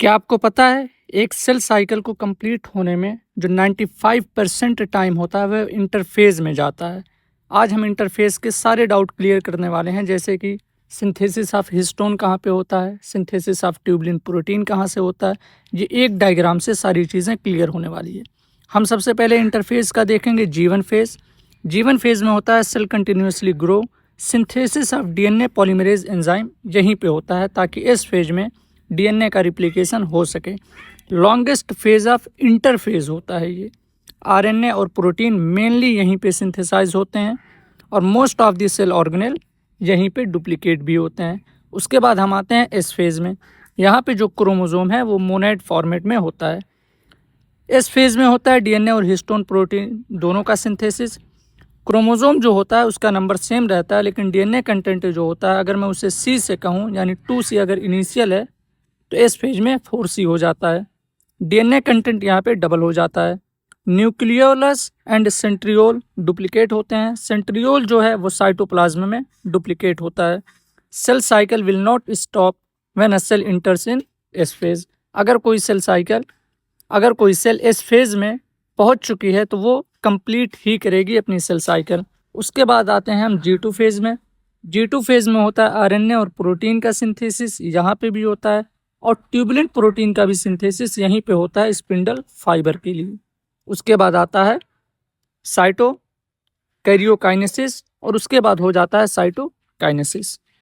क्या आपको पता है एक सेल साइकिल को कंप्लीट होने में जो 95% टाइम होता है वह इंटरफेज में जाता है। आज हम इंटरफेज के सारे डाउट क्लियर करने वाले हैं, जैसे कि सिंथेसिस ऑफ हिस्टोन कहाँ पे होता है, सिंथेसिस ऑफ ट्यूबलिन प्रोटीन कहाँ से होता है। ये एक डायग्राम से सारी चीज़ें क्लियर होने वाली है। हम सबसे पहले इंटरफेज का देखेंगे जीवन फेज। जीवन फेज में होता है cell continuously grow, synthesis of DNA polymerase enzyme यहीं पे होता है ताकि इस फेज में डीएनए का रिप्लिकेशन हो सके। लॉन्गेस्ट फेज ऑफ इंटरफेज होता है ये। आरएनए और प्रोटीन मेनली यहीं पे सिंथेसाइज होते हैं और most of the cell organelle यहीं पे डुप्लीकेट भी होते हैं। उसके बाद हम आते हैं एस फेज में। यहाँ पे जो क्रोमोसोम है वो मोनोइड फॉर्मेट में होता है। इस फेज में होता है डीएनए और हिस्टोन प्रोटीन दोनों का सिंथेसिस। क्रोमोसोम जो होता है उसका नंबर सेम रहता है, लेकिन डीएनए कंटेंट जो होता है अगर मैं उसे सी से कहूँ यानी 2C अगर इनिशियल है तो इस फेज में 4C हो जाता है। डीएनए कंटेंट यहाँ पे डबल हो जाता है। न्यूक्लियोलस एंड सेंट्रियोल डुप्लीकेट होते हैं। सेंट्रियोल जो है वो साइटोप्लाज्म में डुप्लीकेट होता है। Cell cycle will not stop when a cell enters in S phase. अगर कोई सेल इस फेज में पहुंच चुकी है तो वो कंप्लीट ही करेगी अपनी सेल साइकिल। उसके बाद आते हैं हम G2 फेज में। G2 फेज में होता है आरएनए और प्रोटीन का सिंथेसिस, यहाँ पे भी होता है, और ट्यूबुलिन प्रोटीन का भी सिंथेसिस यहीं पे होता है स्पिंडल फाइबर के लिए। उसके बाद आता है साइटो कैरियोकाइनेसिस और उसके बाद हो जाता है साइटोकाइनेसिस।